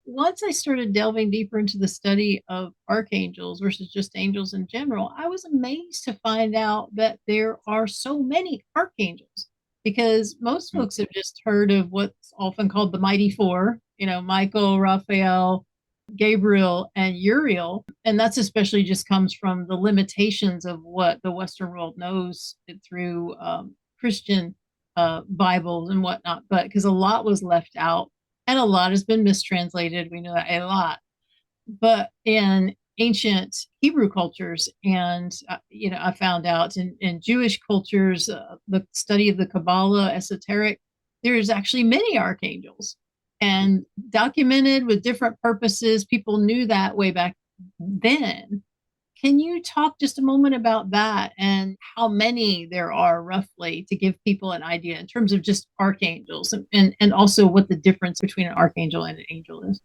once I started delving deeper into the study of archangels versus just angels in general, I was amazed to find out that there are so many archangels because most Mm. folks have just heard of what's often called the mighty four, Michael, Raphael, Gabriel, and Uriel. And that's especially just comes from the limitations of what the Western world knows through Christian Bibles and whatnot. But because a lot was left out and a lot has been mistranslated, we know that a lot. But in ancient Hebrew cultures, and I found out in Jewish cultures, the study of the Kabbalah, esoteric, there's actually many archangels and documented with different purposes. People knew that way back then. Can you talk just a moment about that and how many there are roughly to give people an idea in terms of just archangels and also what the difference between an archangel and an angel is?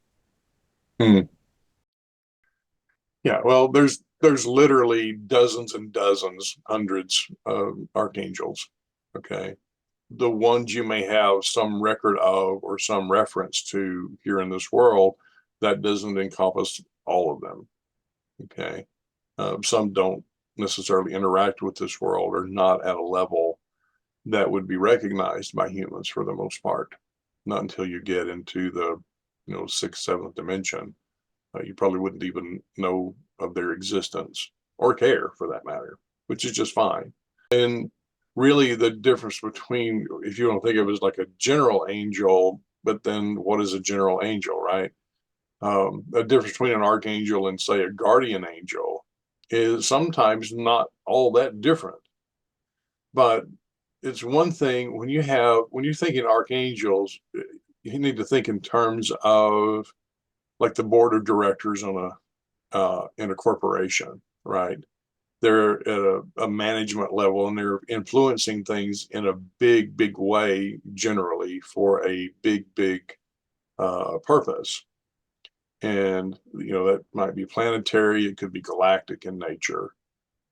Mm. Yeah, well, there's literally dozens and dozens, hundreds of archangels. Okay. The ones you may have some record of or some reference to here in this world, that doesn't encompass all of them. Okay. Some don't necessarily interact with this world or not at a level that would be recognized by humans for the most part. Not until you get into the, sixth, seventh dimension. You probably wouldn't even know of their existence or care for that matter, which is just fine. And really, the difference between, if you don't think of it as like a general angel, but then what is a general angel, right? A difference between an archangel and, say, a guardian angel is sometimes not all that different. But it's one thing when you're thinking archangels, you need to think in terms of like the board of directors on in a corporation, right? They're at a management level and they're influencing things in a big, big way, generally for a big, big purpose. And, that might be planetary, it could be galactic in nature.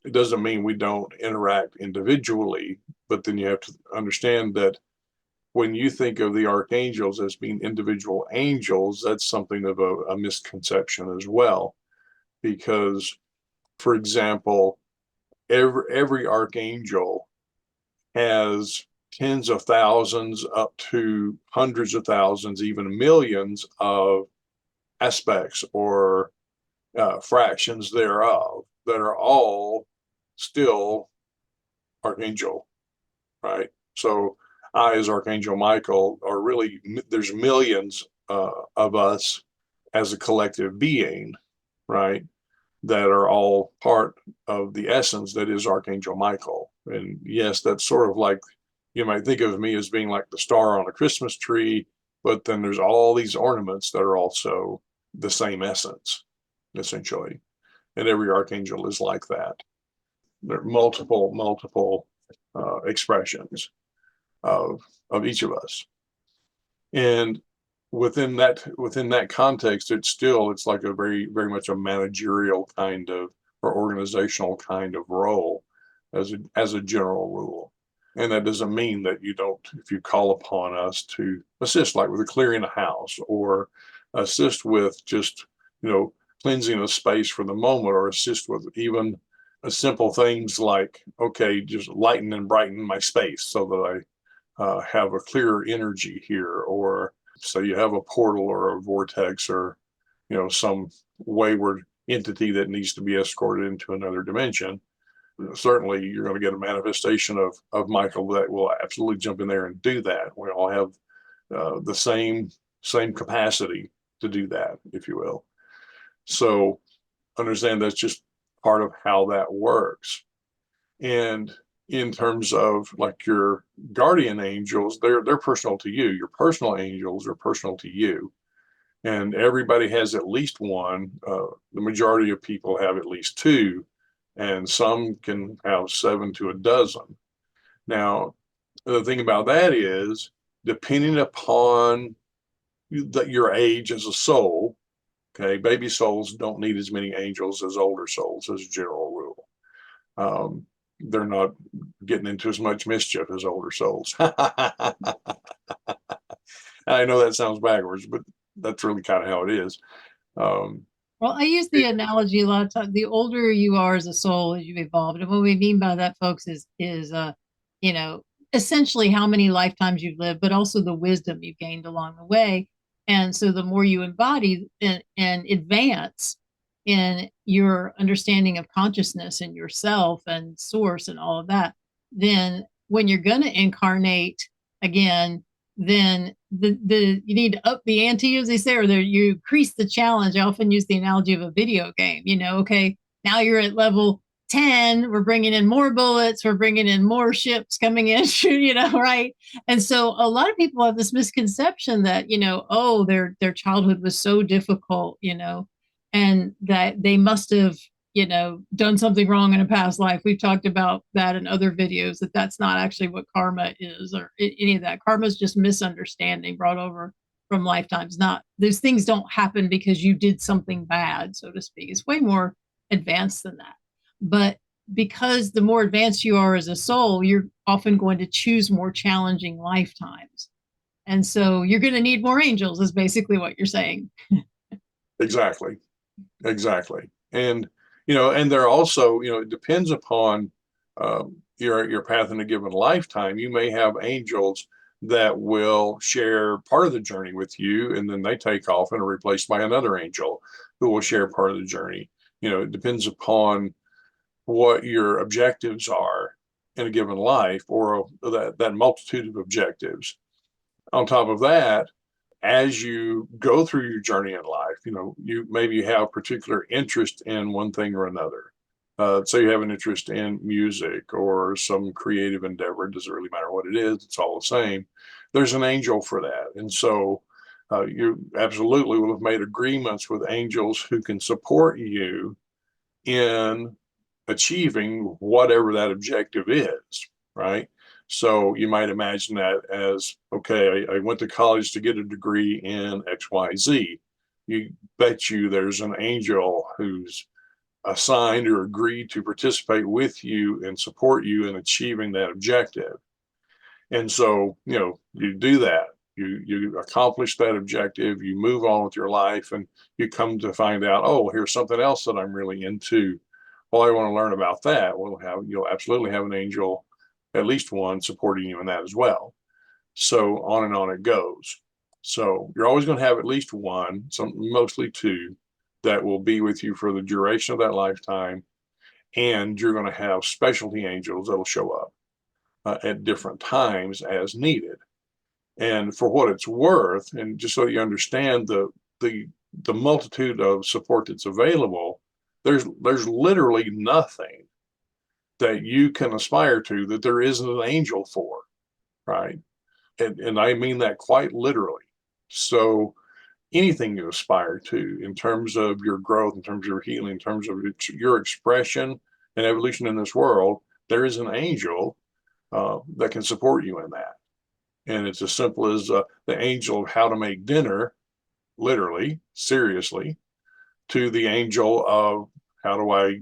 It doesn't mean we don't interact individually, but then you have to understand that when you think of the archangels as being individual angels, that's something of a misconception as well. Because, for example, every archangel has tens of thousands up to hundreds of thousands, even millions of aspects or fractions thereof that are all still archangel, right? So I, as Archangel Michael, are really, there's millions of us as a collective being, right? That are all part of the essence that is Archangel Michael. And yes, that's sort of like, you might think of me as being like the star on a Christmas tree, but then there's all these ornaments that are also the same essence, essentially. And every archangel is like that. There are multiple expressions of each of us. And within that context, it's like a very, very much a managerial kind of or organizational kind of role as a general rule. And that doesn't mean that you don't, if you call upon us to assist, like with clearing a house or assist with just, cleansing a space for the moment, or assist with even simple things like, okay, just lighten and brighten my space so that I have a clearer energy here, or so you have a portal or a vortex or some wayward entity that needs to be escorted into another dimension. Certainly, you're going to get a manifestation of Michael that will absolutely jump in there and do that. We all have the same capacity to do that, if you will. So understand that's just part of how that works. And in terms of like your guardian angels, they're personal to you. Your personal angels are personal to you, and everybody has at least one. The majority of people have at least two, and some can have 7 to a dozen. Now, the thing about that is, depending upon your age as a soul, okay, baby souls don't need as many angels as older souls, as a general rule. They're not getting into as much mischief as older souls. I know that sounds backwards, but that's really kind of how it is. Um, Well, I use the analogy a lot of times. The older you are as a soul, as you've evolved, and what we mean by that, folks, is you know, essentially how many lifetimes you've lived, but also the wisdom you've gained along the way. And so, the more you embody and advance in your understanding of consciousness and yourself and source and all of that, then when you're going to incarnate again, then the you need to up the ante, as they say, or you increase the challenge. I often use the analogy of a video game. Okay, now you're at level 10. We're bringing in more bullets. We're bringing in more ships coming in. Right? And so a lot of people have this misconception that oh, their childhood was so difficult, and that they must have done something wrong in a past life. We've talked about that in other videos, that that's not actually what karma is, or any of that. Karma is just misunderstanding brought over from lifetimes. Not Those things don't happen because you did something bad, so to speak. It's way more advanced than that. But because the more advanced you are as a soul, you're often going to choose more challenging lifetimes. And so you're going to need more angels, is basically what you're saying. exactly, exactly. And and they're also, it depends upon your path in a given lifetime. You may have angels that will share part of the journey with you, and then they take off and are replaced by another angel who will share part of the journey. It depends upon what your objectives are in a given life, or that multitude of objectives. On top of that, as you go through your journey in life, you have particular interest in one thing or another. So you have an interest in music or some creative endeavor. It doesn't really matter what it is, it's all the same. There's an angel for that. And so you absolutely will have made agreements with angels who can support you in achieving whatever that objective is, right? So you might imagine that as, okay, I went to college to get a degree in XYZ. You bet you there's an angel who's assigned or agreed to participate with you and support you in achieving that objective. And so, you do that. You accomplish that objective, you move on with your life, and you come to find out, oh, here's something else that I'm really into. Well, I want to learn about that. You'll absolutely have an angel, at least one, supporting you in that as well. So on and on it goes. So you're always going to have at least one, some mostly two, that will be with you for the duration of that lifetime. And you're going to have specialty angels that'll show up at different times as needed. And for what it's worth, and just so you understand the multitude of support that's available, there's literally nothing that you can aspire to that there isn't an angel for, right? And I mean that quite literally. So anything you aspire to in terms of your growth, in terms of your healing, in terms of your expression and evolution in this world, there is an angel that can support you in that. And it's as simple as the angel of how to make dinner, literally, seriously, to the angel of how do I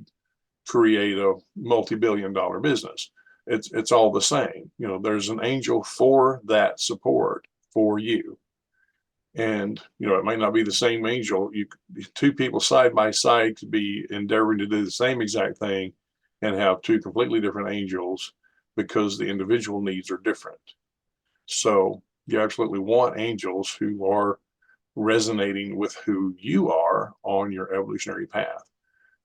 create a multi-billion-dollar business. It's all the same. There's an angel for that support for you. And it might not be the same angel. Two people side by side could be endeavoring to do the same exact thing and have two completely different angels because the individual needs are different. So you absolutely want angels who are resonating with who you are on your evolutionary path.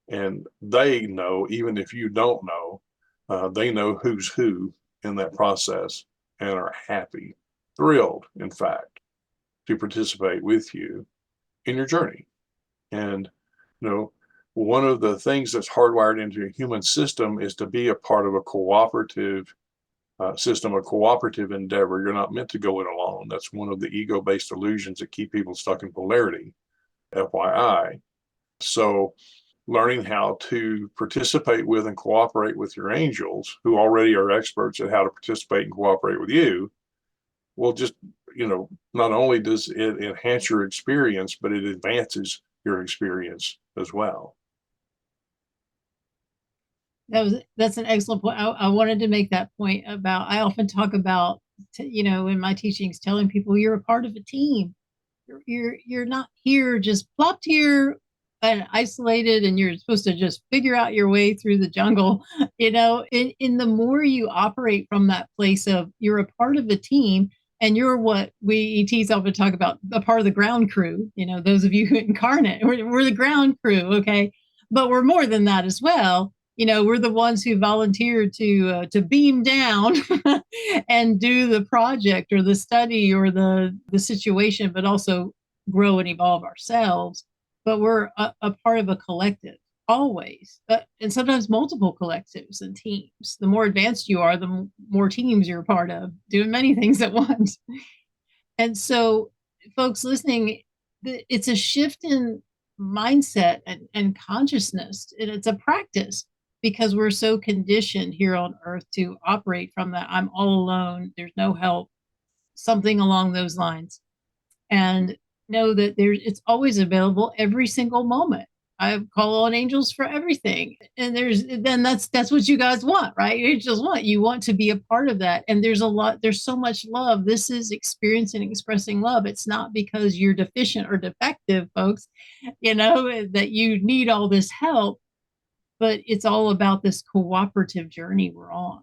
And they know, even if you don't know, they know who's who in that process and are happy, thrilled, in fact, to participate with you in your journey. And, one of the things that's hardwired into a human system is to be a part of a cooperative system, a cooperative endeavor. You're not meant to go it alone. That's one of the ego-based illusions that keep people stuck in polarity, FYI. So learning how to participate with and cooperate with your angels, who already are experts at how to participate and cooperate with you, will just, not only does it enhance your experience, but it advances your experience as well. That's an excellent point. I wanted to make that point about, I often talk about, in my teachings, telling people you're a part of a team. You're not here just plopped here and isolated, and you're supposed to just figure out your way through the jungle. In the more you operate from that place of you're a part of the team, and you're what we ETs often talk about, a part of the ground crew. Those of you who incarnate, we're the ground crew, okay? But we're more than that as well. We're the ones who volunteered to beam down and do the project or the study or the situation, but also grow and evolve ourselves. But we're a part of a collective always, and sometimes multiple collectives and teams. The more advanced you are, the more teams you're a part of, doing many things at once. And so, folks listening, it's a shift in mindset and consciousness, and it's a practice because we're so conditioned here on earth to operate from that I'm all alone, there's no help, something along those lines. And know that it's always available every single moment. I call on angels for everything. And that's what you guys want, right? You want to be a part of that. And there's so much love. This is experiencing and expressing love. It's not because you're deficient or defective, folks, that you need all this help, but it's all about this cooperative journey we're on.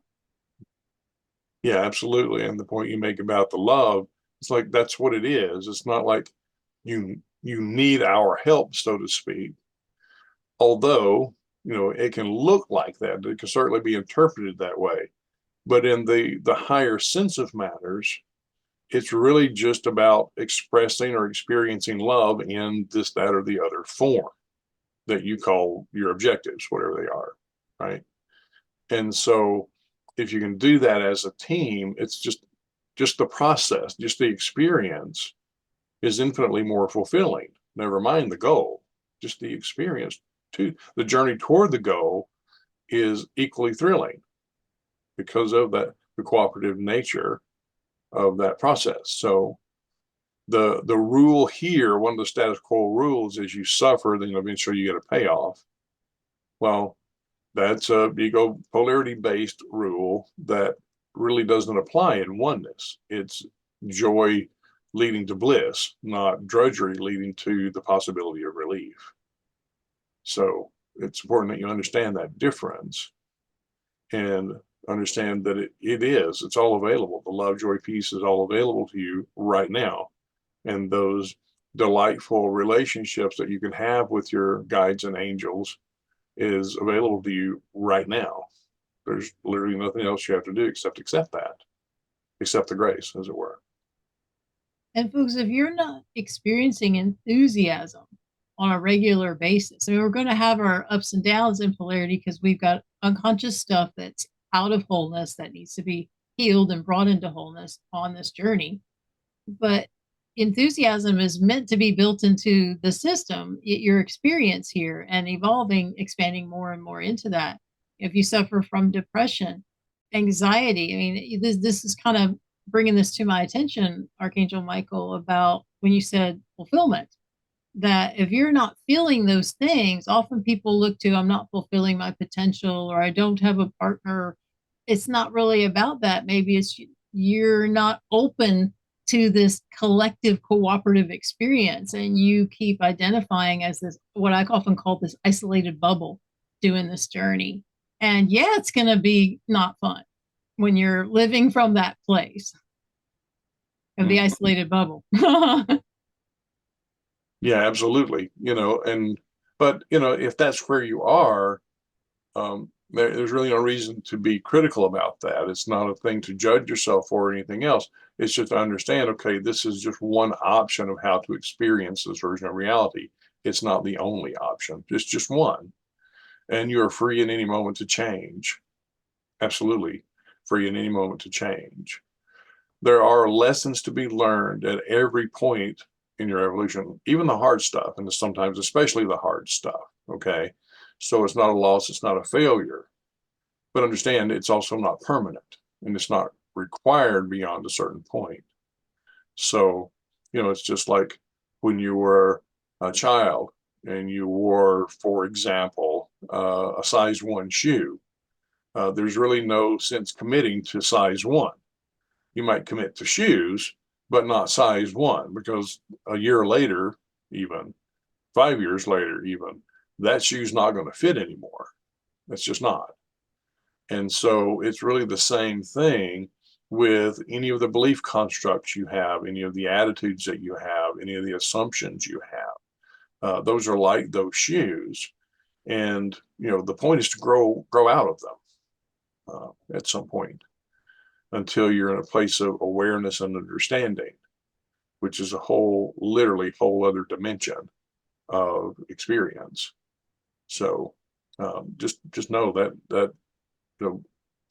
Yeah, absolutely. And the point you make about the love, it's like that's what it is. It's not like you need our help, so to speak. Although, it can look like that. It can certainly be interpreted that way. But in the higher sense of matters, it's really just about expressing or experiencing love in this, that, or the other form that you call your objectives, whatever they are, right? And so if you can do that as a team, it's just the process, just the experience is infinitely more fulfilling. Never mind the goal, just the experience too. The journey toward the goal is equally thrilling because of the cooperative nature of that process. So the rule here, one of the status quo rules is you suffer, then eventually you get a payoff. Well, that's a ego polarity based rule that really doesn't apply in oneness. It's joy leading to bliss, not drudgery leading to the possibility of relief. So it's important that you understand that difference and understand that it's all available. The love, joy, peace is all available to you right now. And those delightful relationships that you can have with your guides and angels is available to you right now. There's literally nothing else you have to do except accept that, accept the grace, as it were. And folks, if you're not experiencing enthusiasm on a regular basis, I mean, we're going to have our ups and downs in polarity because we've got unconscious stuff that's out of wholeness that needs to be healed and brought into wholeness on this journey. But enthusiasm is meant to be built into the system, your experience here, and evolving, expanding more and more into that. If you suffer from depression, anxiety, I mean, this is kind of bringing this to my attention, Archangel Michael, about when you said fulfillment. That if you're not feeling those things, often people look to, I'm not fulfilling my potential, or I don't have a partner. It's not really about that. Maybe it's you're not open to this collective cooperative experience, and you keep identifying as this, what I often call this isolated bubble doing this journey. And yeah, it's going to be not fun when you're living from that place of the isolated bubble. Yeah, absolutely. But if that's where you are, there's really no reason to be critical about that. It's not a thing to judge yourself for or anything else. It's just to understand, okay, this is just one option of how to experience this version of reality. It's not the only option. It's just one. And you're free in any moment to change. Absolutely free in any moment to change. There are lessons to be learned at every point in your evolution, even the hard stuff, and sometimes especially the hard stuff. Okay. So it's not a loss, it's not a failure. But understand it's also not permanent and it's not required beyond a certain point. So, it's just like when you were a child and you wore, for example, a size 1 shoe. There's really no sense committing to size 1. You might commit to shoes, but not size 1, because a year later, even 5 years later, even that shoe's not going to fit anymore. It's just not. And so it's really the same thing with any of the belief constructs you have, any of the attitudes that you have, any of the assumptions you have. Those are like those shoes. And, the point is to grow out of them at some point, until you're in a place of awareness and understanding, which is literally whole other dimension of experience. So just know that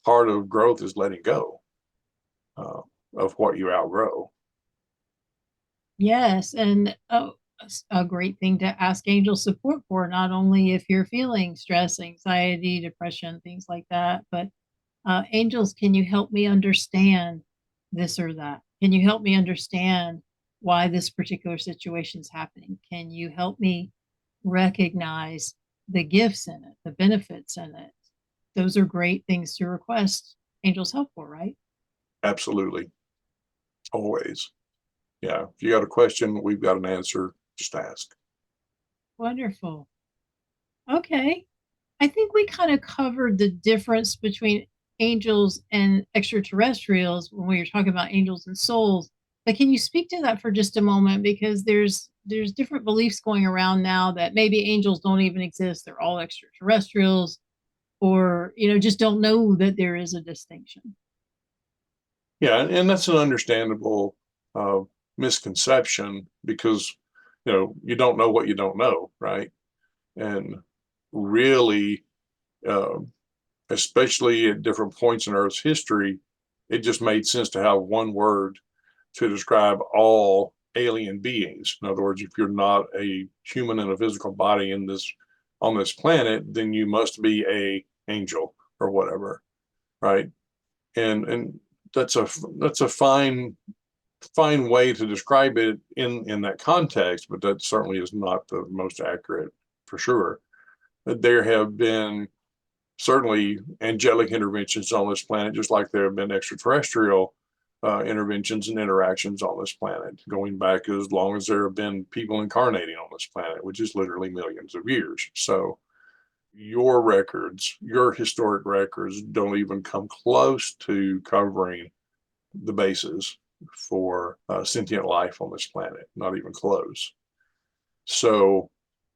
part of growth is letting go of what you outgrow. Yes, and a great thing to ask angel support for, not only if you're feeling stress, anxiety, depression, things like that, but angels, can you help me understand this or that? Can you help me understand why this particular situation is happening? Can you help me recognize the gifts in it, the benefits in it? Those are great things to request angels help for, right? Absolutely. Always. Yeah. If you got a question, we've got an answer. Just ask. Wonderful. Okay. I think we kind of covered the difference between angels and extraterrestrials when we were talking about angels and souls. But can you speak to that for just a moment? Because there's different beliefs going around now that maybe angels don't even exist, they're all extraterrestrials, or just don't know that there is a distinction. Yeah, and that's an understandable uh, misconception, because you don't know what you don't know, right? And really, uh, especially at different points in Earth's history, it just made sense to have one word to describe all alien beings. In other words, if you're not a human in a physical body on this planet, then you must be a angel or whatever, right? And that's a fine way to describe it in that context, but that certainly is not the most accurate, for sure. There have been certainly angelic interventions on this planet, just like there have been extraterrestrial interventions and interactions on this planet, going back as long as there have been people incarnating on this planet, which is literally millions of years. So your records, your historic records, don't even come close to covering the basis for sentient life on this planet, not even close. So,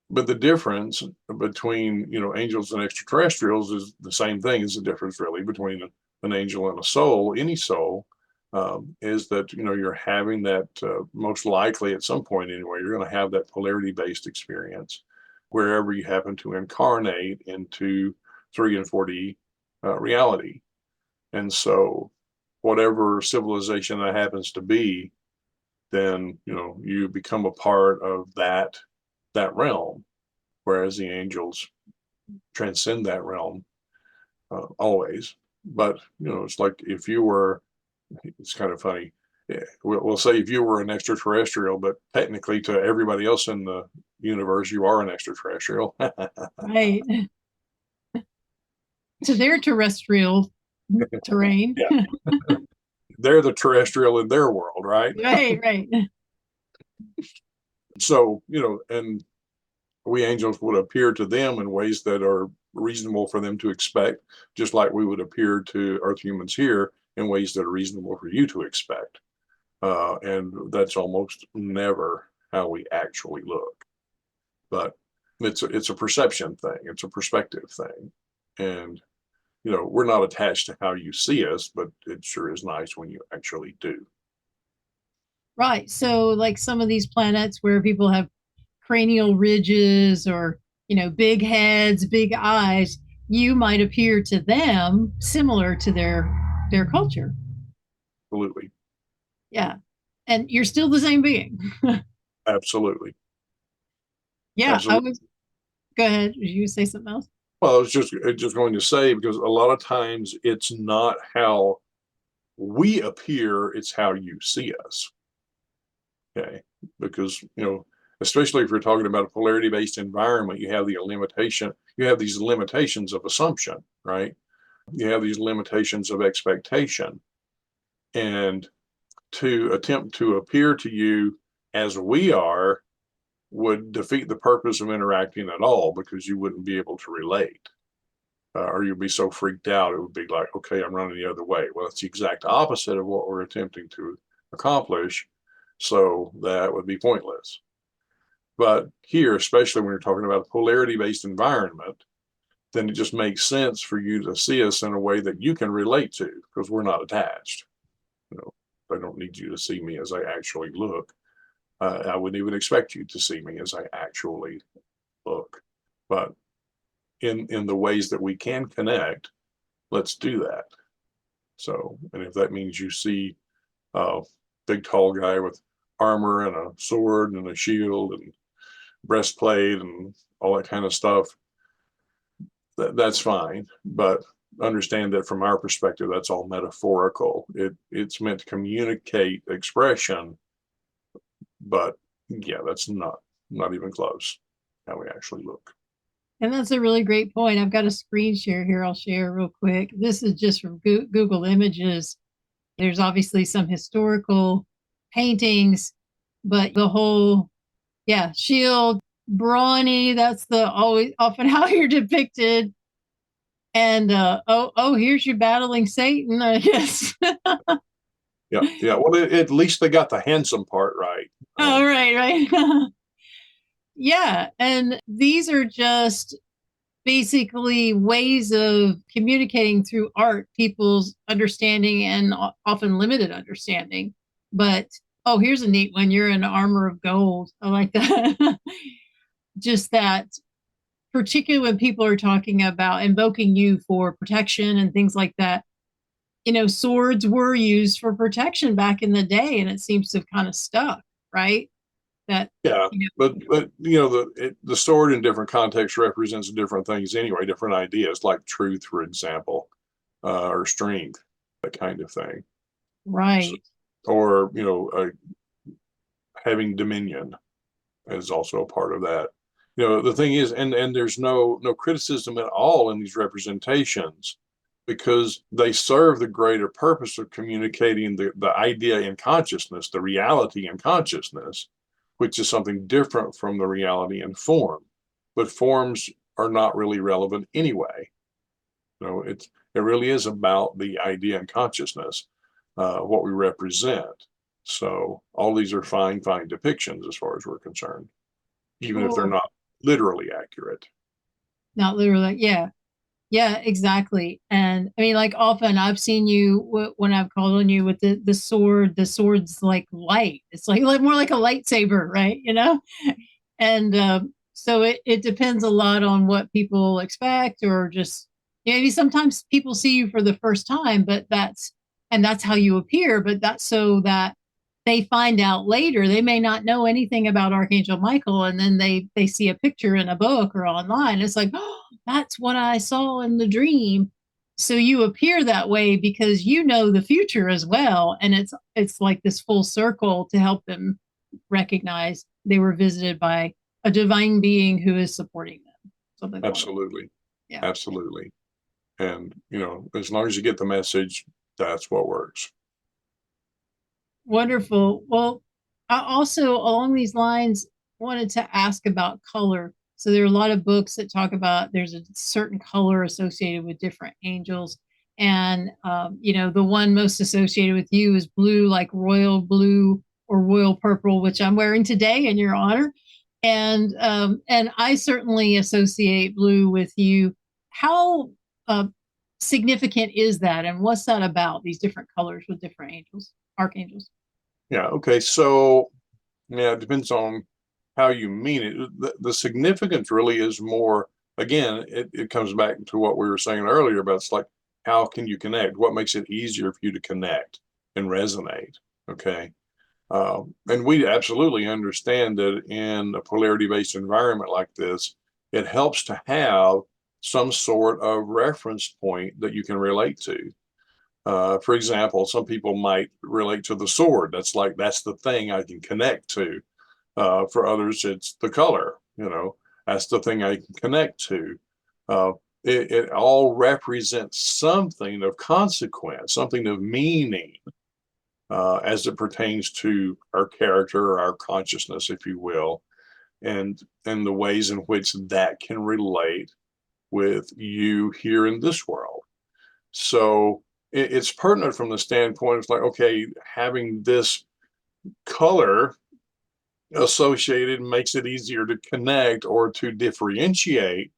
but the difference between angels and extraterrestrials is the same thing as the difference really between an angel and a soul. Any soul is that you're having that most likely at some point anyway. You're going to have that polarity based experience wherever you happen to incarnate into 3 and 4D reality. And so, whatever civilization that happens to be, then you become a part of that realm, whereas the angels transcend that realm always. But it's like if you were, it's kind of funny. Yeah, we'll say if you were an extraterrestrial, but technically to everybody else in the universe, you are an extraterrestrial. Right. To their terrestrial terrain. Yeah, they're the terrestrial in their world, right? Right, right. So and we angels would appear to them in ways that are reasonable for them to expect, just like we would appear to Earth humans here in ways that are reasonable for you to expect. And that's almost never how we actually look. But it's a perception thing. It's a perspective thing. And we're not attached to how you see us, but it sure is nice when you actually do. Right. So, like some of these planets where people have cranial ridges or, big heads, big eyes, you might appear to them similar to their culture. Absolutely. Yeah. And you're still the same being. Absolutely. Yeah, I Absolutely. was go ahead. Did you say something else? Well, I was just going to say, because a lot of times it's not how we appear, it's how you see us. Okay. Because, especially if you're talking about a polarity based environment, you have these limitations of assumption, right? You have these limitations of expectation. And to attempt to appear to you as we are would defeat the purpose of interacting at all, because you wouldn't be able to relate. Or you'd be so freaked out, it would be like, okay, I'm running the other way. Well, it's the exact opposite of what we're attempting to accomplish. So that would be pointless. But here, especially when you're talking about a polarity-based environment, then it just makes sense for you to see us in a way that you can relate to, because we're not attached. You know, I don't need you to see me as I actually look. I wouldn't even expect you to see me as I actually look. But in the ways that we can connect, let's do that. So, and if that means you see a big tall guy with armor and a sword and a shield and breastplate and all that kind of stuff, that's fine. But understand that from our perspective, that's all metaphorical. It's meant to communicate expression, but yeah, that's not even close how we actually look. And that's a really great point. I've got a screen share here. I'll share real quick. This is just from Google Images. There's obviously some historical paintings, but the whole, yeah, shield, brawny, that's the always often how you're depicted. And here's you battling Satan, I guess. Yeah. Well, at least they got the handsome part right. Oh, right. Yeah, and these are just basically ways of communicating through art people's understanding and often limited understanding. But oh, here's a neat one. You're in armor of gold. I like that. Just that, particularly when people are talking about invoking you for protection and things like that. You know, swords were used for protection back in the day, and it seems to have kind of stuck, right? That Yeah, you but you know, the sword in different contexts represents different things anyway, different ideas, like truth, for example, or strength, that kind of thing. So, right. or you know, having dominion is also a part of that. You know, the thing is, and there's no criticism at all in these representations, because they serve the greater purpose of communicating the idea in consciousness, the reality in consciousness, which is something different from the reality in form. But forms are not really relevant anyway. You know, it really is about the idea in consciousness, what we represent. So all these are fine depictions as far as we're concerned, even if they're Cool. not literally accurate. Not literally. Yeah. Yeah, exactly. And I mean, like often I've seen you when I've called on you with the sword. The sword's like light. It's like more like a lightsaber, right? You know, and so it depends a lot on what people expect, or just maybe sometimes people see you for the first time, but that's how you appear. But that's so that they find out later. They may not know anything about Archangel Michael, and then they see a picture in a book or online. It's like, oh, that's what I saw in the dream. So you appear that way because you know the future as well, and it's like this full circle to help them recognize they were visited by a divine being who is supporting them. Something along that. Absolutely. Yeah. Absolutely. And, you know, as long as you get the message, that's what works. Wonderful. Well, I also along these lines wanted to ask about color. So there are a lot of books that talk about there's a certain color associated with different angels. And, you know, the one most associated with you is blue, like royal blue or royal purple, which I'm wearing today in your honor. And I certainly associate blue with you. How significant is that? And what's that about, these different colors with different angels, archangels? Yeah. Okay. So, yeah, it depends on how you mean it. The significance really is more, again, it comes back to what we were saying earlier about, it's like, how can you connect? What makes it easier for you to connect and resonate? Okay. And we absolutely understand that in a polarity-based environment like this, it helps to have some sort of reference point that you can relate to. For example, some people might relate to the sword. That's the thing I can connect to. For others, it's the color. You know, that's the thing I can connect to. Uh, it all represents something of consequence, something of meaning. as it pertains to our character or our consciousness, if you will, and the ways in which that can relate with you here in this world. So it's pertinent from the standpoint of like, okay, having this color associated makes it easier to connect or to differentiate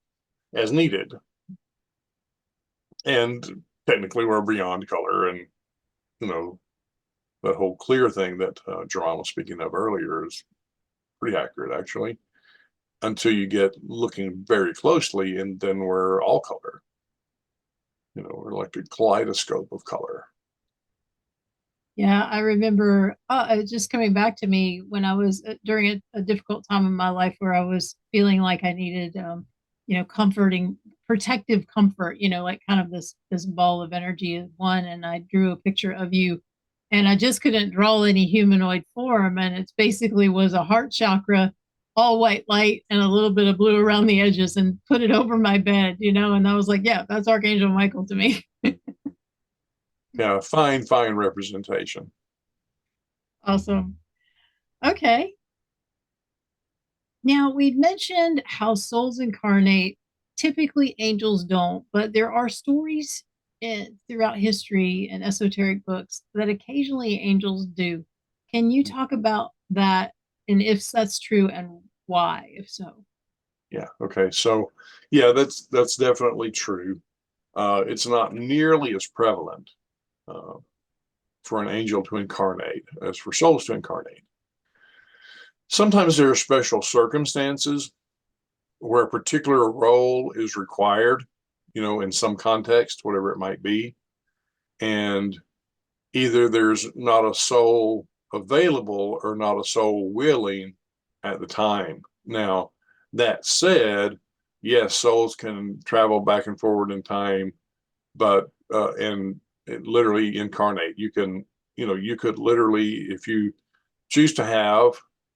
as needed. And technically, we're beyond color, and you know that whole clear thing that Jaraan was speaking of earlier is pretty accurate, actually. Until you get looking very closely, and then we're all color. We're like a kaleidoscope of color. Yeah, I remember just coming back to me when I was during a difficult time in my life where I was feeling like I needed, comforting, protective comfort, like kind of this ball of energy is one. And I drew a picture of you, and I just couldn't draw any humanoid form. And it's basically was a heart chakra, all white light, and a little bit of blue around the edges, and put it over my bed, And I was like, yeah, that's Archangel Michael to me. Yeah, fine representation. Awesome. Okay. Now, we'd mentioned how souls incarnate. Typically, angels don't, but there are stories throughout history and esoteric books that occasionally angels do. Can you talk about that and if that's true and why, if so? Yeah. Okay. So, yeah, that's definitely true. It's not nearly as prevalent uh, for an angel to incarnate as for souls to incarnate. Sometimes there are special circumstances where a particular role is required, in some context, whatever it might be, and either there's not a soul available or not a soul willing at the time. Now, that said, yes, souls can travel back and forward in time, but and literally incarnate. You could literally, if you choose to have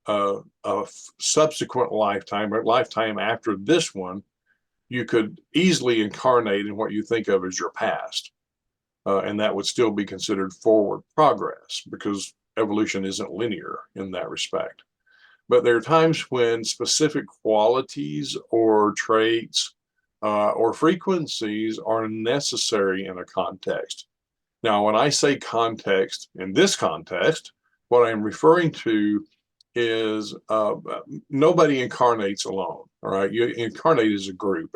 a subsequent lifetime or lifetime after this one, you could easily incarnate in what you think of as your past. And that would still be considered forward progress because evolution isn't linear in that respect. But there are times when specific qualities or traits or frequencies are necessary in a context. Now, when I say context, in this context, what I'm referring to is nobody incarnates alone. All right, you incarnate as a group.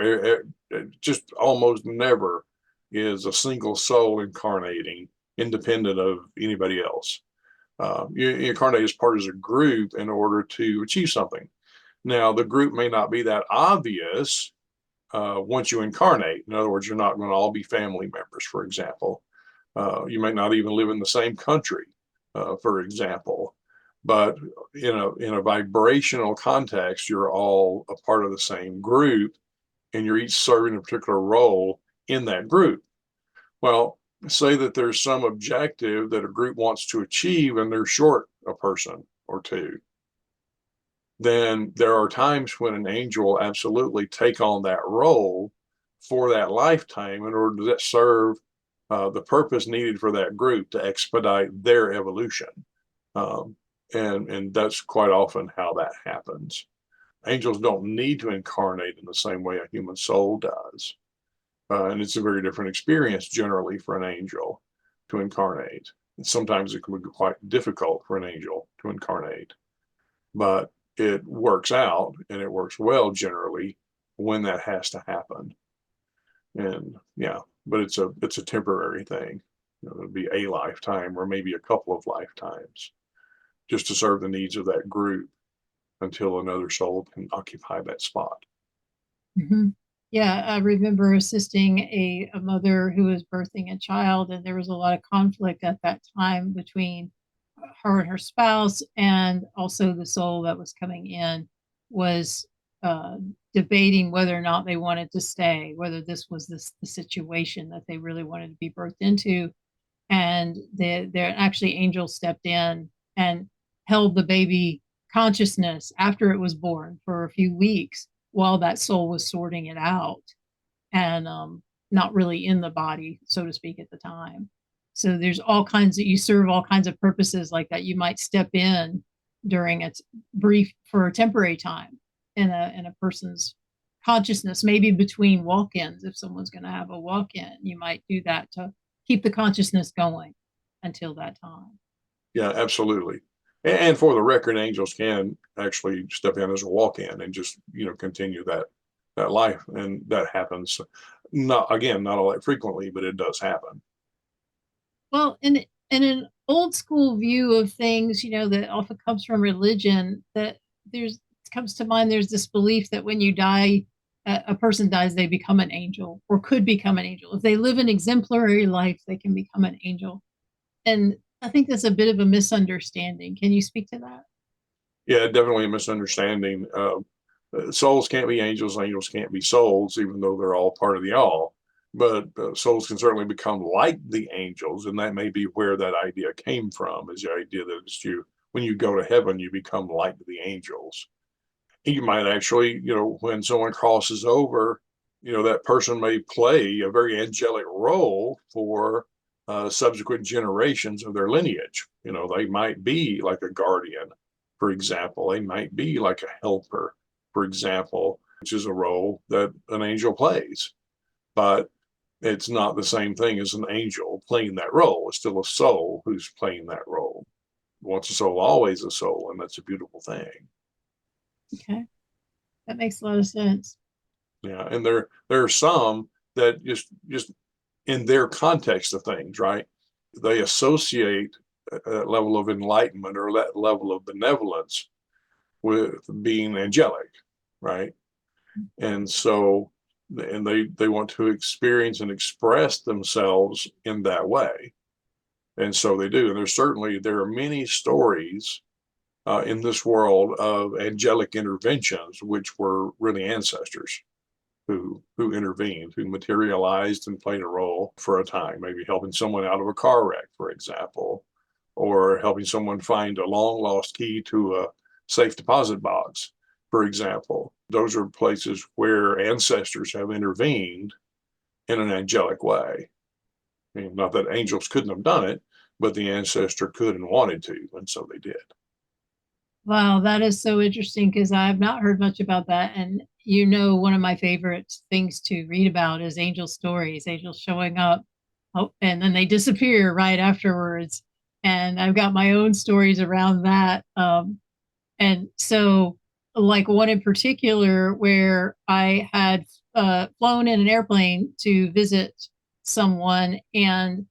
Just almost never is a single soul incarnating independent of anybody else. You incarnate as part of a group in order to achieve something. Now, the group may not be that obvious once you incarnate. In other words, you're not going to all be family members, for example. You may not even live in the same country, for example. But in a vibrational context, you're all a part of the same group, and you're each serving a particular role in that group. Well, say that there's some objective that a group wants to achieve, and they're short a person or two. Then there are times when an angel will absolutely take on that role for that lifetime in order to serve the purpose needed for that group to expedite their evolution. Um, and that's quite often how that happens. Angels don't need to incarnate in the same way a human soul does. And it's a very different experience generally for an angel to incarnate. And sometimes it can be quite difficult for an angel to incarnate, but it works out and it works well generally when that has to happen. And yeah, but it's a temporary thing. It'll be a lifetime or maybe a couple of lifetimes just to serve the needs of that group until another soul can occupy that spot. Mm-hmm. Yeah, I remember assisting a mother who was birthing a child, and there was a lot of conflict at that time between her and her spouse, and also the soul that was coming in was uh, debating whether or not they wanted to stay, whether this was the situation that they really wanted to be birthed into. And there actually angels stepped in and held the baby consciousness after it was born for a few weeks while that soul was sorting it out and not really in the body, so to speak, at the time. So there's all kinds that you serve all kinds of purposes like that. You might step in during a brief for a temporary time in a person's consciousness, maybe between walk-ins. If someone's going to have a walk-in, you might do that to keep the consciousness going until that time. Yeah, absolutely. And for the record, angels can actually step in as a walk-in and just, continue that life. And that happens not all that frequently, but it does happen. Well, in an old school view of things, that often comes from religion, that there's comes to mind, there's this belief that when you die, a person dies, they become an angel or could become an angel. If they live an exemplary life, they can become an angel. And I think that's a bit of a misunderstanding. Can you speak to that? Yeah, definitely a misunderstanding. Souls can't be angels, angels can't be souls, even though they're all part of the all. But souls can certainly become like the angels, and that may be where that idea came from, is the idea that it's when you go to heaven, you become like the angels. You might actually, when someone crosses over, that person may play a very angelic role for subsequent generations of their lineage. They might be like a guardian, for example. They might be like a helper, for example, which is a role that an angel plays. But it's not the same thing as an angel playing that role. It's still a soul who's playing that role. Once a soul, always a soul, and that's a beautiful thing. Okay, that makes a lot of sense. Yeah, and there are some that just in their context of things, right? They associate that level of enlightenment or that level of benevolence with being angelic, right? And so, and they want to experience and express themselves in that way, and so they do. And there are many stories in this world of angelic interventions, which were really ancestors who intervened, who materialized and played a role for a time, maybe helping someone out of a car wreck, for example, or helping someone find a long lost key to a safe deposit box, for example. Those are places where ancestors have intervened in an angelic way. I mean, not that angels couldn't have done it, but the ancestor could and wanted to, and so they did. Wow, that is so interesting because I have not heard much about that. And one of my favorite things to read about is angel stories, angels showing up, oh, and then they disappear right afterwards. And I've got my own stories around that. And so, like one in particular, where I had flown in an airplane to visit someone, and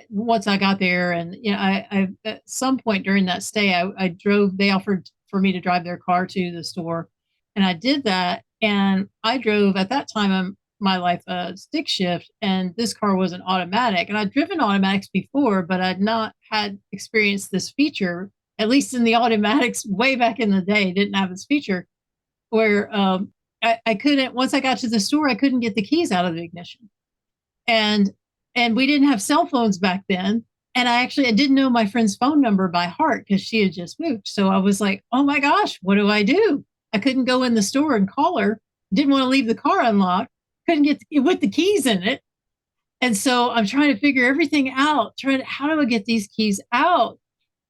once I got there, and I at some point during that stay, I drove. They offered for me to drive their car to the store, and I did that. And I drove at that time in my life a stick shift, and this car was an automatic. And I'd driven automatics before, but I'd not had experienced this feature. At least in the automatics, way back in the day, didn't have this feature where I couldn't. Once I got to the store, I couldn't get the keys out of the ignition, and we didn't have cell phones back then. And I didn't know my friend's phone number by heart because she had just moved. So I was like, oh my gosh, what do I do? I couldn't go in the store and call her. Didn't want to leave the car unlocked. Couldn't get with the keys in it. And so I'm trying to figure everything out. How do I get these keys out?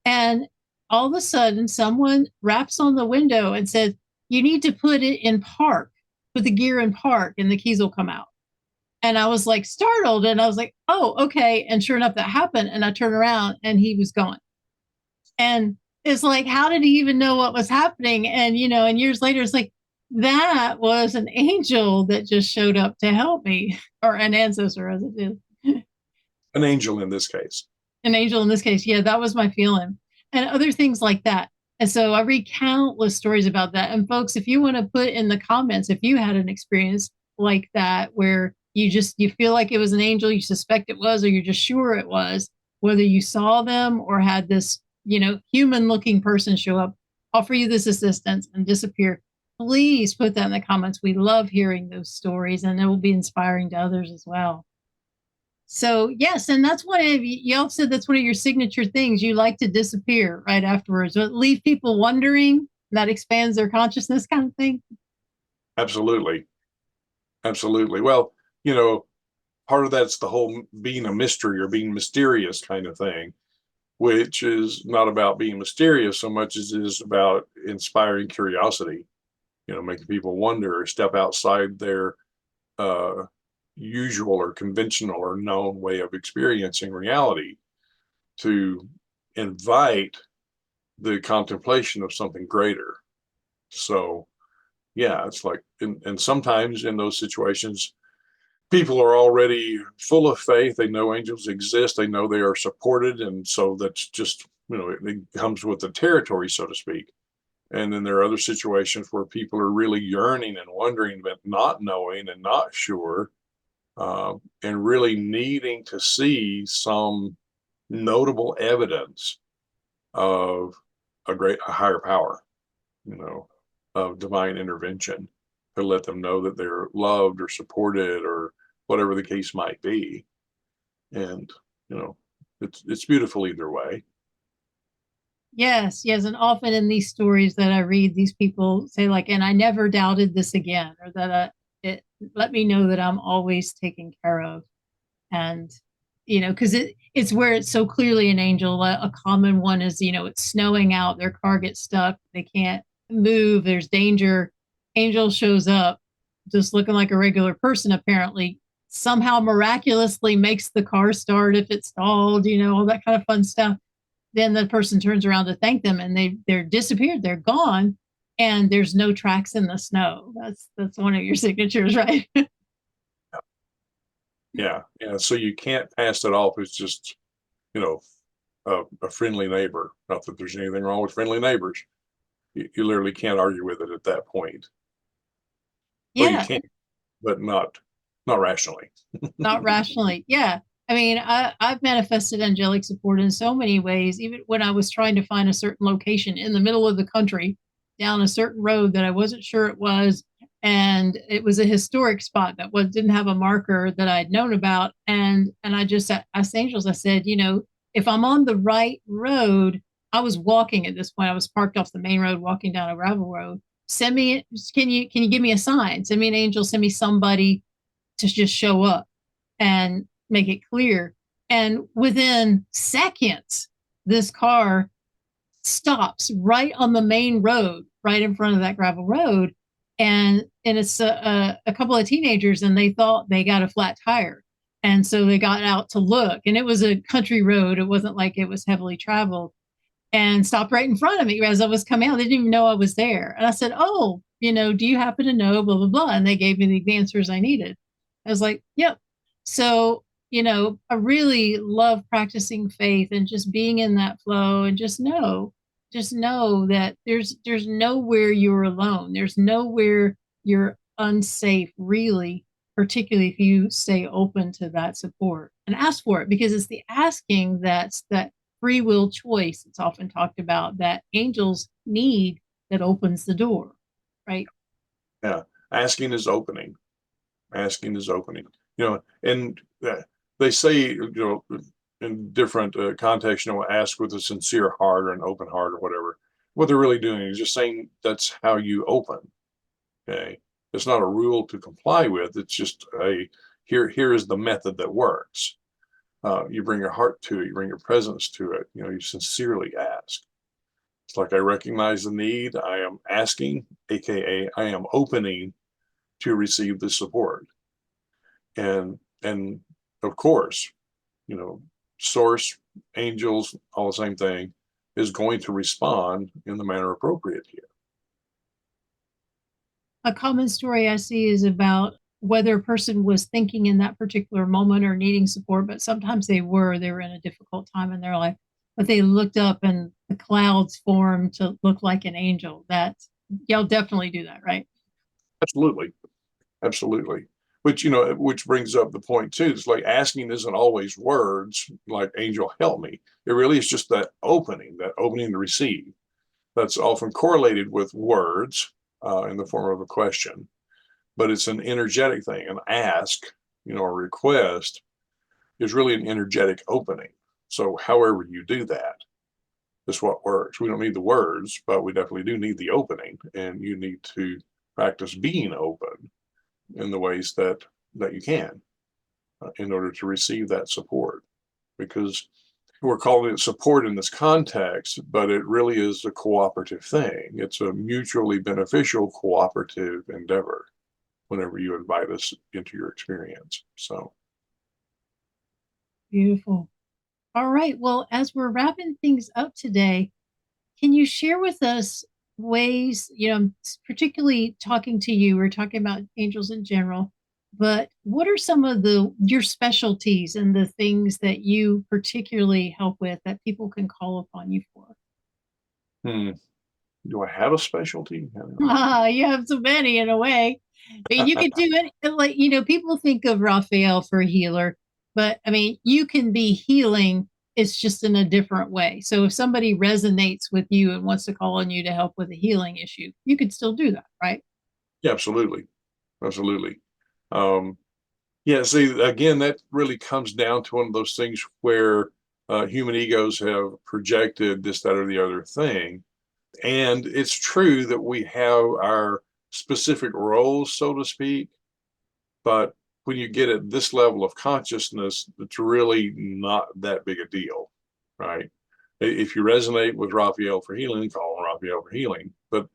And all of a sudden, someone raps on the window and says, you need to put it in park, put the gear in park, and the keys will come out. And I was like startled, and I was like, oh, okay. And sure enough, that happened. And I turned around and he was gone. And it's like, how did he even know what was happening? And, and years later, it's like, that was an angel that just showed up to help me, or an ancestor, as it is. An angel in this case. An angel in this case. Yeah, that was my feeling. And other things like that. And so I read countless stories about that. And folks, if you want to put in the comments, if you had an experience like that, where you feel like it was an angel, you suspect it was, or you're just sure it was, whether you saw them or had this, human looking person show up, offer you this assistance and disappear, please put that in the comments. We love hearing those stories, and it will be inspiring to others as well. So yes, and that's one of y'all said that's one of your signature things. You like to disappear right afterwards, or leave people wondering. That expands their consciousness, kind of thing. Absolutely. Absolutely. Well, you know, part of that's the whole being a mystery or being mysterious kind of thing, which is not about being mysterious so much as it is about inspiring curiosity, making people wonder or step outside their usual or conventional or known way of experiencing reality to invite the contemplation of something greater. So, yeah, it's like, and sometimes in those situations, people are already full of faith. They know angels exist. They know they are supported. And so that's just, it comes with the territory, so to speak. And then there are other situations where people are really yearning and wondering, but not knowing and not sure, and really needing to see some notable evidence of a higher power, of divine intervention to let them know that they're loved or supported or whatever the case might be. And, it's beautiful either way. Yes, yes. And often in these stories that I read, these people say, like, and I never doubted this again, or that it let me know that I'm always taken care of. And, because it's where it's so clearly an angel. A common one is, it's snowing out, their car gets stuck, they can't move, there's danger. Angel shows up just looking like a regular person, apparently, somehow miraculously makes the car start if it's stalled, all that kind of fun stuff. Then the person turns around to thank them and they're disappeared, they're gone, and there's no tracks in the snow. That's one of your signatures, right? Yeah. Yeah. So you can't pass it off as just, you know, a friendly neighbor. Not that there's anything wrong with friendly neighbors. You literally can't argue with it at that point. Well, you Yeah, can, but not rationally. not rationally. Yeah. I mean, I've manifested angelic support in so many ways, even when I was trying to find a certain location in the middle of the country down a certain road that I wasn't sure it was. And it was a historic spot that didn't have a marker that I'd known about. And I just asked angels, I said, if I'm on the right road, I was walking at this point. I was parked off the main road, walking down a gravel road. Send me, can you give me a sign? Send me an angel, send me somebody to just show up and make it clear. And within seconds, this car stops right on the main road, right in front of that gravel road. And it's a couple of teenagers, and they thought they got a flat tire. And so they got out to look, and it was a country road. It wasn't like it was heavily traveled, and stopped right in front of me as I was coming out. They didn't even know I was there. And I said, "Oh, do you happen to know blah, blah, blah?" And they gave me the answers I needed. I was like, "Yep." So, I really love practicing faith and just being in that flow, and just know that there's nowhere you're alone. There's nowhere you're unsafe, really, particularly if you stay open to that support and ask for it, because it's the asking that free will choice, it's often talked about, that angels need, that opens the door, right? Yeah. Asking is opening. Asking is opening. And they say, in different contexts, ask with a sincere heart or an open heart or whatever. What they're really doing is just saying that's how you open. Okay. It's not a rule to comply with. It's just here is the method that works. You bring your heart to it, you bring your presence to it, you sincerely ask. It's like I recognize the need, I am asking, aka I am opening to receive the support. And of course, you know, source, angels, all the same thing, is going to respond in the manner appropriate here. A common story I see is about whether a person was thinking in that particular moment or needing support, but sometimes they were in a difficult time in their life, but they looked up and the clouds formed to look like an angel. Y'all definitely do that, right? Absolutely. Absolutely. Which brings up the point too. It's like asking isn't always words like angel help me. It really is just that opening to receive. That's often correlated with words in the form of a question, but it's an energetic thing. An ask, a request is really an energetic opening. So however you do that is what works. We don't need the words, but we definitely do need the opening, and you need to practice being open in the ways that you can. in order to receive that support, because we're calling it support in this context, but it really is a cooperative thing. It's a mutually beneficial cooperative endeavor whenever you invite us into your experience. So Beautiful. All right. Well, as we're wrapping things up today, can you share with us ways, particularly talking to you, we're talking about angels in general, but what are some of your specialties and the things that you particularly help with that people can call upon you for? hmm, do I have a specialty? I don't know. Ah, you have so many in a way. I mean, you could do it like, people think of Raphael for a healer, but I mean, you can be healing. It's just in a different way. So if somebody resonates with you and wants to call on you to help with a healing issue, you could still do that, right? Yeah, absolutely. Absolutely. Um, yeah, see, again, that really comes down to one of those things where human egos have projected this, that, or the other thing. And it's true that we have our specific roles, so to speak, but when you get at this level of consciousness, it's really not that big a deal, right? If you resonate with Raphael for healing, call on Raphael for healing. But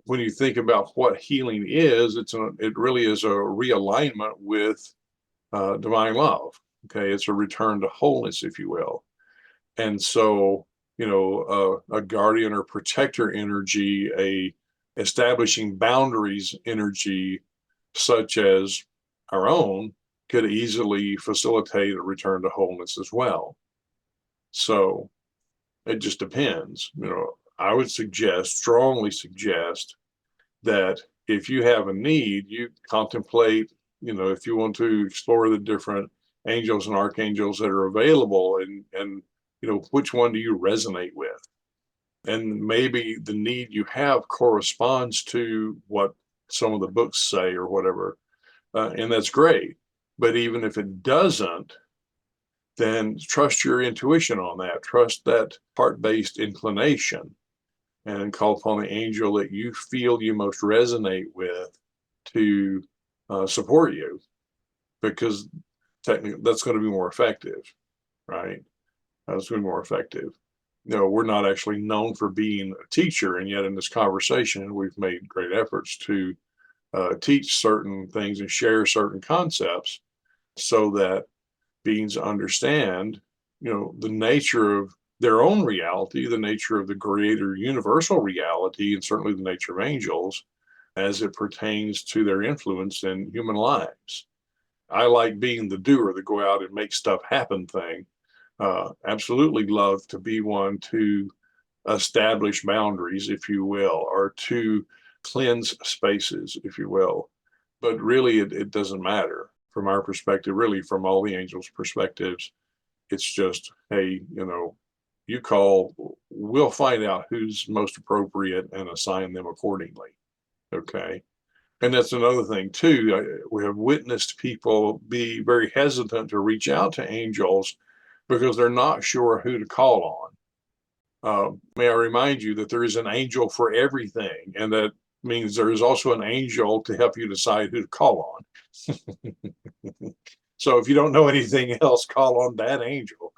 when you think about what healing is, it really is a realignment with divine love. Okay, it's a return to wholeness, if you will. And so, a guardian or protector energy, a establishing boundaries energy, such as our own, could easily facilitate a return to wholeness as well. So it just depends. I would strongly suggest that if you have a need, you contemplate, if you want to explore the different angels and archangels that are available, and which one do you resonate with? And maybe the need you have corresponds to what some of the books say or whatever. And that's great. But even if it doesn't, then trust your intuition on that. Trust that heart-based inclination and call upon the angel that you feel you most resonate with to support you, because technically that's going to be more effective, right? That's going to be more effective. We're not actually known for being a teacher, and yet in this conversation, we've made great efforts to teach certain things and share certain concepts so that beings understand, the nature of their own reality, the nature of the greater universal reality, and certainly the nature of angels as it pertains to their influence in human lives. I like being the doer, the go out and make stuff happen thing. Absolutely love to be one to establish boundaries, if you will, or to cleanse spaces, if you will. But really, it doesn't matter from our perspective, really, from all the angels' perspectives. It's just, hey, you call, we'll find out who's most appropriate and assign them accordingly. Okay. And that's another thing, too. We have witnessed people be very hesitant to reach out to angels because they're not sure who to call on. May I remind you that there is an angel for everything, and that means there is also an angel to help you decide who to call on. So if you don't know anything else, call on that angel,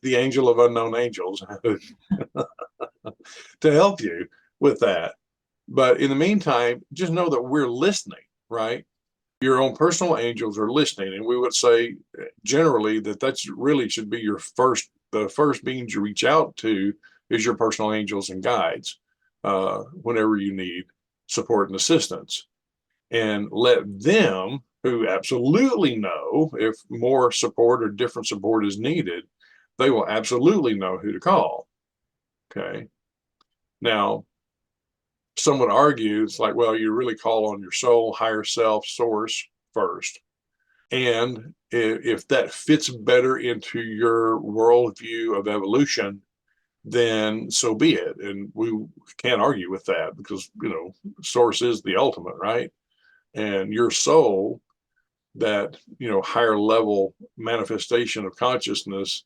the angel of unknown angels, to help you with that. But in the meantime, just know that we're listening, right? Your own personal angels are listening. And we would say generally that that's really should be the first beings you reach out to is your personal angels and guides whenever you need support and assistance. And let them, who absolutely know if more support or different support is needed, they will absolutely know who to call. Okay. Now, some would argue it's like, well, you really call on your soul, higher self, source first. And if that fits better into your worldview of evolution, then so be it. And we can't argue with that because, source is the ultimate, right? And your soul, that, higher level manifestation of consciousness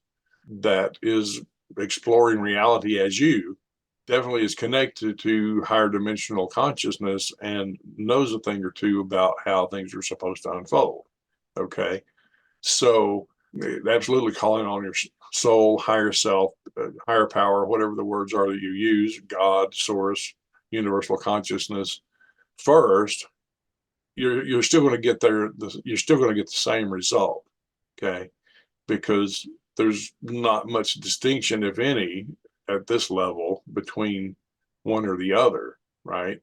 that is exploring reality as you, definitely is connected to higher dimensional consciousness and knows a thing or two about how things are supposed to unfold. Okay. So absolutely calling on your soul, higher self, higher power, whatever the words are that you use, God, source, universal consciousness first, you're still going to get there. You're still going to get the same result. Okay. Because there's not much distinction, if any, at this level between one or the other, right?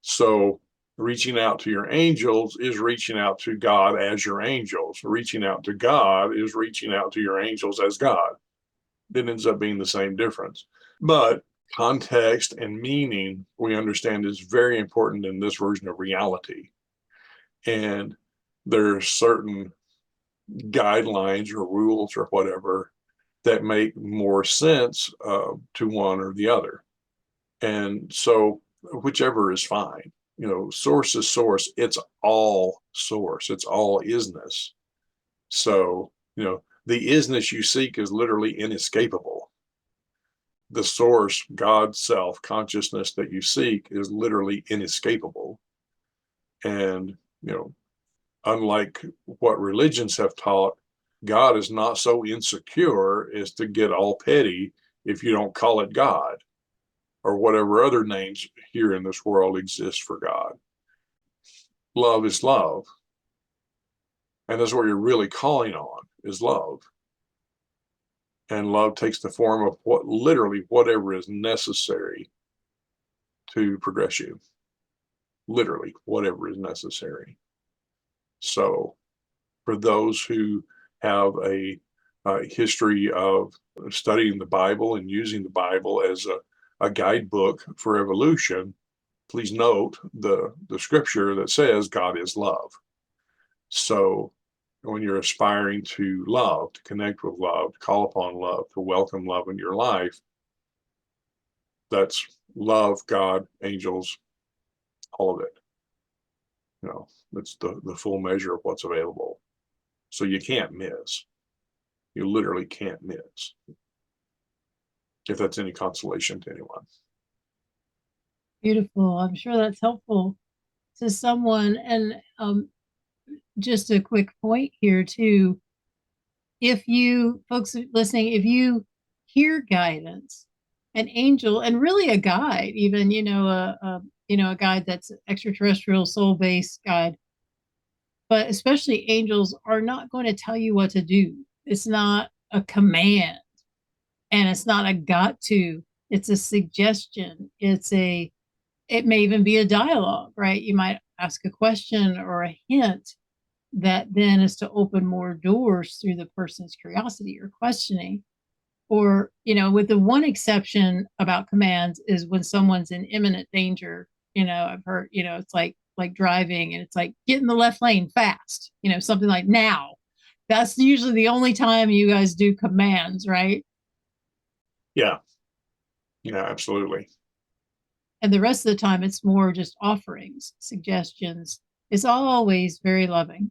So reaching out to your angels is reaching out to God as your angels. Reaching out to God is reaching out to your angels as God. It ends up being the same difference. But context and meaning, we understand, is very important in this version of reality. And there are certain guidelines or rules or whatever that make more sense to one or the other. And so whichever is fine. Source is source. It's all source. It's all isness. So, the isness you seek is literally inescapable. The source, God, self, consciousness that you seek is literally inescapable. And, unlike what religions have taught, God is not so insecure as to get all petty if you don't call it God or whatever other names here in this world exist for God. Love is love. And that's what you're really calling on is love. And love takes the form of literally whatever is necessary to progress you. Literally whatever is necessary. So for those who have a history of studying the Bible and using the Bible as a guidebook for evolution, please note the scripture that says God is love. So when you're aspiring to love, to connect with love, to call upon love, to welcome love in your life, that's love, God, angels, all of it. It's the full measure of what's available. So you can't miss. You literally can't miss. If that's any consolation to anyone. Beautiful. I'm sure that's helpful to someone. And just a quick point here too. If you folks listening, if you hear guidance, an angel, and really a guide, even a guide that's extraterrestrial, soul-based guide, but especially angels are not going to tell you what to do. It's not a command, and it's not a got to. It's a suggestion. It may even be a dialogue, right? You might ask a question or a hint that then is to open more doors through the person's curiosity or questioning. Or, with the one exception about commands is when someone's in imminent danger. I've heard, it's like driving and it's like get in the left lane fast, something like now. That's usually the only time you guys do commands, right? Yeah. Yeah, absolutely. And the rest of the time it's more just offerings, suggestions. It's always very loving.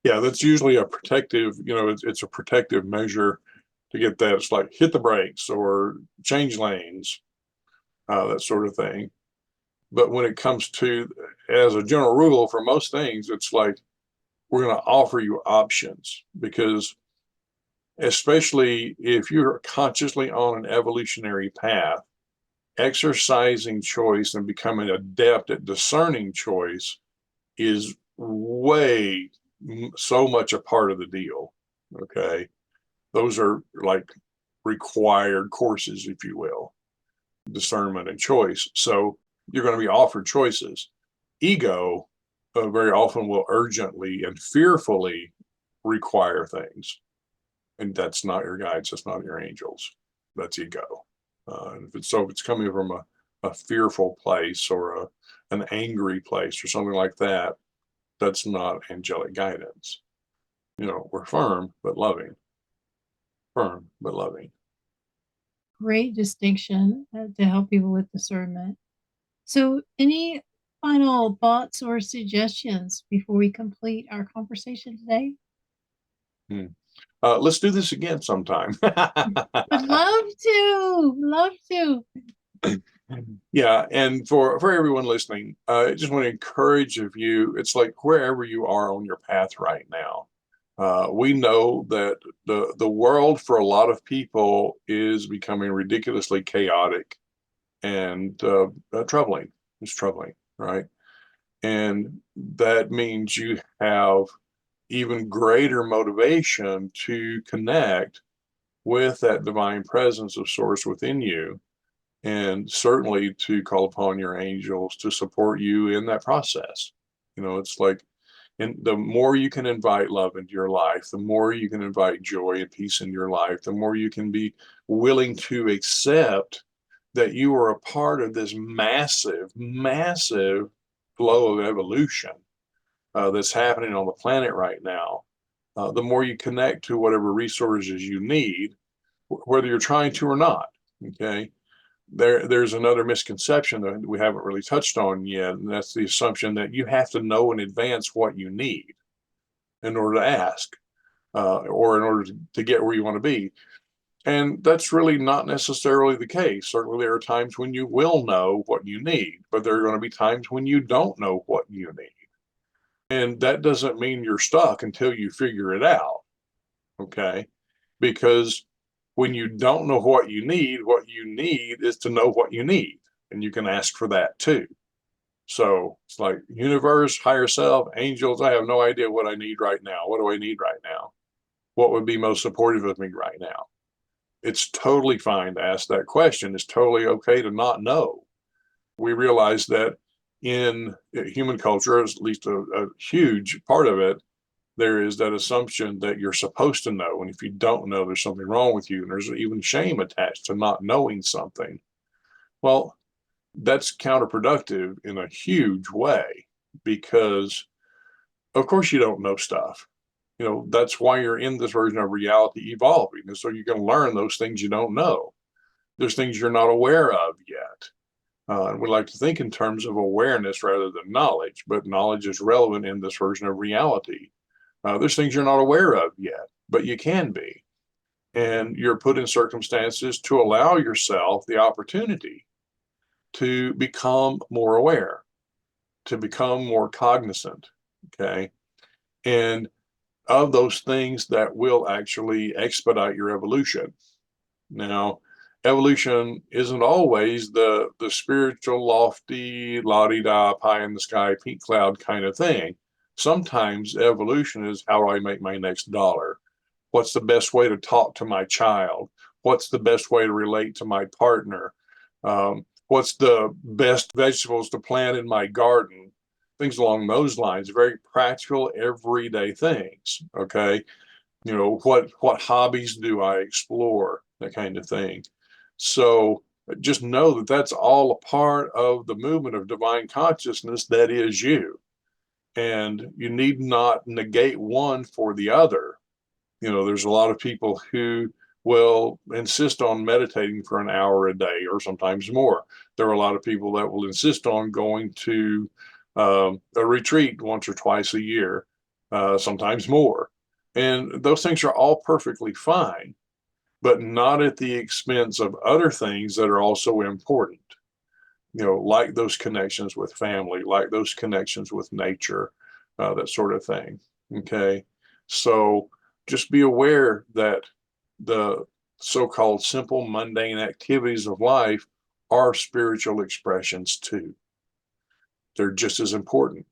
Yeah, that's usually a protective, it's a protective measure to get that. It's like hit the brakes or change lanes, that sort of thing. But when it comes to, as a general rule, for most things, it's like we're going to offer you options because, especially if you're consciously on an evolutionary path, exercising choice and becoming adept at discerning choice is way so much a part of the deal. Okay. Those are like required courses, if you will, discernment and choice. So you're going to be offered choices. Ego very often will urgently and fearfully require things. And that's not your guides, that's not your angels. That's ego. If it's coming from a fearful place or an angry place or something like that, that's not angelic guidance. We're firm but loving. Firm but loving. Great distinction to help people with discernment. So, any final thoughts or suggestions before we complete our conversation today? Let's do this again sometime. Would love to. Love to. Yeah, and for everyone listening, I just want to encourage of you. It's like wherever you are on your path right now, We know that the world for a lot of people is becoming ridiculously chaotic and troubling. It's troubling, right? And that means you have even greater motivation to connect with that divine presence of source within you, and certainly to call upon your angels to support you in that process. It's like, and the more you can invite love into your life, the more you can invite joy and peace in your life, the more you can be willing to accept that you are a part of this massive, massive flow of evolution that's happening on the planet right now. The more you connect to whatever resources you need, whether you're trying to or not. Okay. There's another misconception that we haven't really touched on yet, and that's the assumption that you have to know in advance what you need in order to ask, or in order to get where you want to be. And that's really not necessarily the case. Certainly, there are times when you will know what you need, but there are going to be times when you don't know what you need. And that doesn't mean you're stuck until you figure it out. Okay. Because when you don't know what you need is to know what you need. And you can ask for that too. So it's like, universe, higher self, angels, I have no idea what I need right now. What do I need right now? What would be most supportive of me right now? It's totally fine to ask that question. It's totally okay to not know. We realize that in human culture, at least a huge part of it, there is that assumption that you're supposed to know. And if you don't know, there's something wrong with you. And there's even shame attached to not knowing something. Well, that's counterproductive in a huge way, because, of course, you don't know stuff. That's why you're in this version of reality evolving. And so you can learn those things you don't know. There's things you're not aware of yet. And we like to think in terms of awareness rather than knowledge, but knowledge is relevant in this version of reality. There's things you're not aware of yet, but you can be. And you're put in circumstances to allow yourself the opportunity to become more aware, to become more cognizant. Okay. And of those things that will actually expedite your evolution. Now, evolution isn't always the spiritual, lofty, la-di-da, pie in the sky, pink cloud kind of thing. Sometimes evolution is, how do I make my next dollar? What's the best way to talk to my child? What's the best way to relate to my partner? What's the best vegetables to plant in my garden? Things along those lines, very practical, everyday things. Okay. What hobbies do I explore? That kind of thing. So just know that that's all a part of the movement of divine consciousness that is you. And you need not negate one for the other. There's a lot of people who will insist on meditating for an hour a day or sometimes more. There are a lot of people that will insist on going to a retreat once or twice a year, sometimes more. And those things are all perfectly fine, but not at the expense of other things that are also important, like those connections with family, like those connections with nature, that sort of thing. Okay. So just be aware that the so-called simple, mundane activities of life are spiritual expressions too. They're just as important.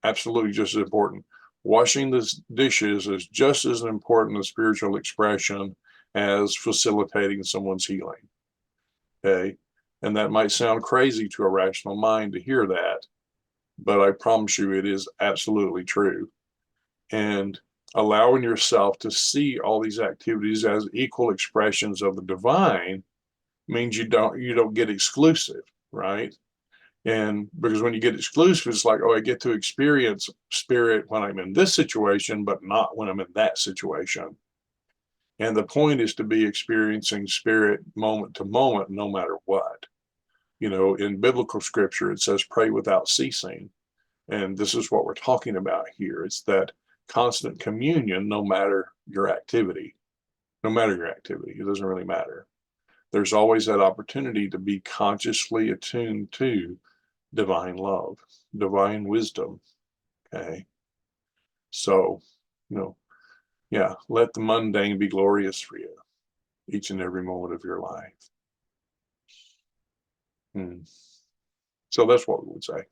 Absolutely just as important. Washing the dishes is just as important a spiritual expression as facilitating someone's healing. Okay. And that might sound crazy to a rational mind to hear that, but I promise you it is absolutely true. And allowing yourself to see all these activities as equal expressions of the divine means you don't get exclusive, right? And because when you get exclusive, it's like, oh, I get to experience spirit when I'm in this situation, but not when I'm in that situation. And the point is to be experiencing spirit moment to moment, no matter what. In biblical scripture, it says, pray without ceasing. And this is what we're talking about here. It's that constant communion, no matter your activity. No matter your activity, it doesn't really matter. There's always that opportunity to be consciously attuned to divine love, divine wisdom. Okay. So Yeah, let the mundane be glorious for you each and every moment of your life. So that's what we would say.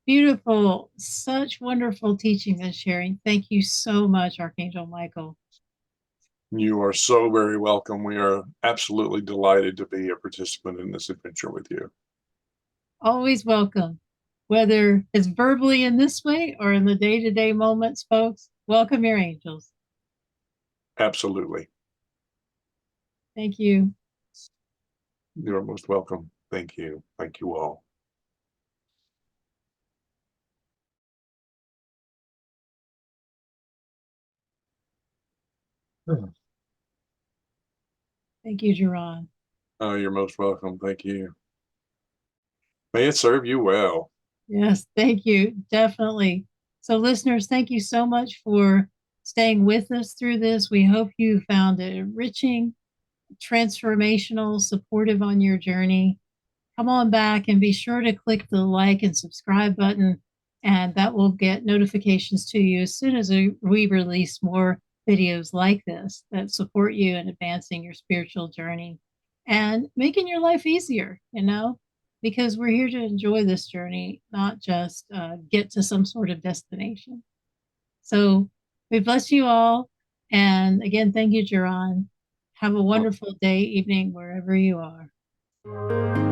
Beautiful. Such wonderful teachings and sharing. Thank you so much, Archangel Michael. You are so very welcome. We are absolutely delighted to be a participant in this adventure with you. Always welcome. Whether it's verbally in this way or in the day-to-day moments, folks, welcome your angels. Absolutely. Thank you. You're most welcome. Thank you. Thank you all. Thank you, Jaraan. You're most welcome. Thank you. May it serve you well. Yes, thank you. Definitely. So, listeners, thank you so much for staying with us through this. We hope you found it enriching, transformational, supportive on your journey. Come on back and be sure to click the like and subscribe button, and that will get notifications to you as soon as we release more videos like this that support you in advancing your spiritual journey and making your life easier, because we're here to enjoy this journey, not just get to some sort of destination. So we bless you all. And again, thank you, Jaraan. Have a wonderful day, evening, wherever you are.